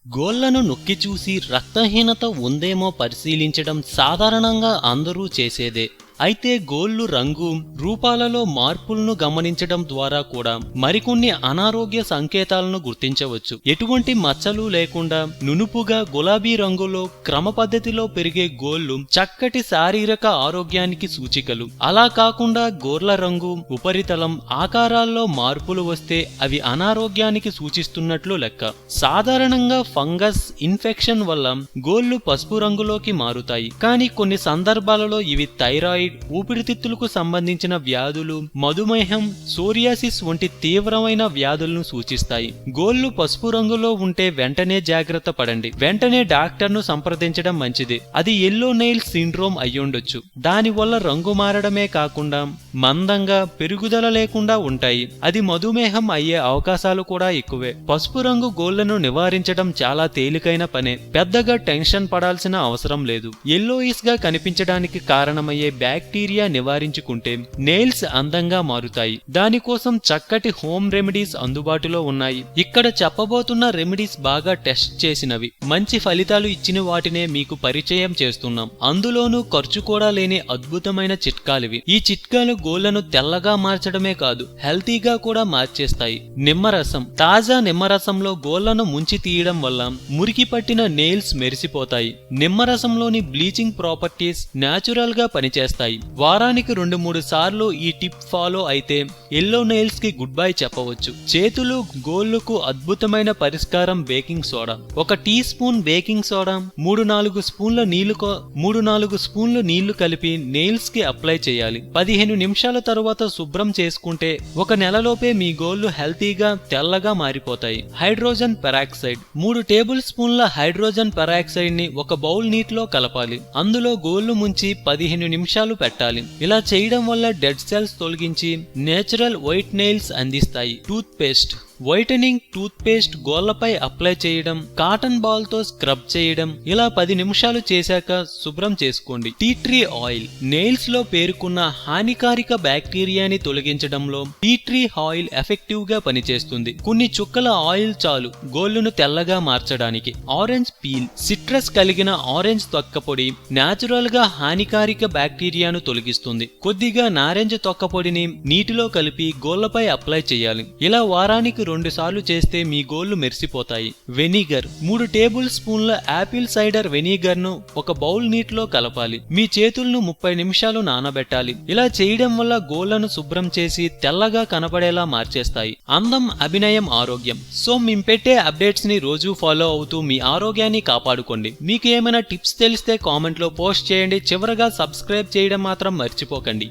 గోళ్లను నొక్కి చూసి రక్తహీనత ఉందేమో పరిశీలించడం సాధారణంగా అందరూ చేసేదే. అయితే గోళ్లు రంగు, రూపాలలో మార్పులను గమనించడం ద్వారా కూడా మరికొన్ని అనారోగ్య సంకేతాలను గుర్తించవచ్చు. ఎటువంటి మచ్చలు లేకుండా నునుపుగా గులాబీ రంగులో క్రమపద్ధతిలో పెరిగే గోళ్లు చక్కటి శారీరక ఆరోగ్యానికి సూచికలు. అలా కాకుండా గోర్ల రంగు, ఉపరితలం, ఆకారాల్లో మార్పులు వస్తే అవి అనారోగ్యానికి సూచిస్తున్నట్లు లెక్క. సాధారణంగా ఫంగస్ ఇన్ఫెక్షన్ వల్ల గోళ్లు పసుపు రంగులోకి మారుతాయి. కానీ కొన్ని సందర్భాలలో ఇవి థైరాయిడ్, ఊపిరితిత్తులకు సంబంధించిన వ్యాధులు, మధుమేహం, సోరియాసిస్ వంటి తీవ్రమైన వ్యాధులను సూచిస్తాయి. గోళ్లు పసుపు రంగులో ఉంటే వెంటనే జాగ్రత్త పడండి. వెంటనే డాక్టర్ను సంప్రదించడం మంచిది. అది ఎల్లో నెయిల్ సిండ్రోమ్ అయ్యుండొచ్చు. దానివల్ల రంగు మారడమే కాకుండా మందంగా, పెరుగుదల లేకుండా ఉంటాయి. అది మధుమేహం అయ్యే అవకాశాలు కూడా ఎక్కువే. పసుపు రంగు గోళ్లను నివారించడం చాలా తేలికైన పనే. పెద్దగా టెన్షన్ పడాల్సిన అవసరం లేదు. ఎల్లోయిస్ గా కనిపించడానికి కారణమయ్యే బ్యాక్టీరియా నివారించుకుంటే నెయిల్స్ అందంగా మారుతాయి. దానికోసం చక్కటి హోమ్ రెమెడీస్ అందుబాటులో ఉన్నాయి. ఇక్కడ చెప్పబోతున్న రెమెడీస్ బాగా టెస్ట్ చేసినవి, మంచి ఫలితాలు ఇచ్చిన వాటినే మీకు పరిచయం చేస్తున్నాం. అందులోనూ ఖర్చు కూడా లేని అద్భుతమైన చిట్కాలివి. ఈ చిట్కాలు గోళ్లను తెల్లగా మార్చడమే కాదు, హెల్తీగా కూడా మార్చేస్తాయి. నిమ్మరసం. తాజా నిమ్మరసంలో గోళ్లను ముంచి తీయడం వల్ల మురికి పట్టిన నెయిల్స్ మెరిసిపోతాయి. నిమ్మరసంలోని బ్లీచింగ్ ప్రాపర్టీస్ న్యాచురల్ గా పనిచేస్తాయి. వారానికి 2-3 సార్లు ఈ టిప్ ఫాలో అయితే ఎల్లో నెయిల్స్ కి గుడ్ బై చెప్పవచ్చు. చేతులు, గోళ్లకు అద్భుతమైన పరిష్కారం baking soda. 1 teaspoon baking soda 3-4 స్పూన్లు నీళ్లు కలిపి నెయిల్స్ కి అప్లై చేయాలి. 15 నిమిషాల తరువాత శుభ్రం చేసుకుంటే 1 నెలలోపే మీ గోళ్లు హెల్తీగా, తెల్లగా మారిపోతాయి. Hydrogen peroxide. 3 టేబుల్ స్పూన్ల హైడ్రోజన్ పెరాక్సైడ్ ని 1 బౌల్ నీటిలో కలపాలి. అందులో గోళ్లు ముంచి 15 నిమిషాలు పెట్టాలి. ఇలా చేయడం వల్ల డెడ్ సెల్స్ తొలగించి నేచురల్ వైట్ నెయిల్స్ అందిస్తాయి. Toothpaste. Whitening toothpaste గోళ్లపై అప్లై చేయడం, కాటన్ బాల్ తో స్క్రబ్ చేయడం. ఇలా 10 నిమిషాలు చేశాక శుభ్రం చేసుకోండి. Tea tree oil. నెయిల్స్ లో పేరుకున్న హానికారక బ్యాక్టీరియాని తొలగించడంలో టీ ట్రీ ఆయిల్ ఎఫెక్టివ్ గా పనిచేస్తుంది. కొన్ని చుక్కల ఆయిల్ చాలు గోళ్లను తెల్లగా మార్చడానికి. Orange peel. సిట్రస్ కలిగిన ఆరెంజ్ తొక్కపొడి న్యాచురల్ గా హానికారక బ్యాక్టీరియాను తొలగిస్తుంది. కొద్దిగా నారింజ తొక్కపొడిని నీటిలో కలిపి గోళ్లపై అప్లై చేయాలి. ఇలా వారానికి 2 సార్లు చేస్తే మీ గోళ్లు మెరిసిపోతాయి. వెనిగర్. 3 టేబుల్ స్పూన్ల యాపిల్ సైడర్ వెనిగర్ ను 1 బౌల్ నీటిలో కలపాలి. మీ చేతులను 30 నిమిషాలు నానబెట్టాలి. ఇలా చేయడం వల్ల గోళ్లను శుభ్రం చేసి తెల్లగా కనపడేలా మార్చేస్తాయి. అందం, అభినయం, ఆరోగ్యం. సో మేము పెట్టే అప్డేట్స్ ని రోజు ఫాలో అవుతూ మీ ఆరోగ్యాన్ని కాపాడుకోండి. మీకు ఏమైనా టిప్స్ తెలిస్తే కామెంట్ లో పోస్ట్ చేయండి. చివరగా సబ్స్క్రైబ్ చేయడం మాత్రం మర్చిపోకండి.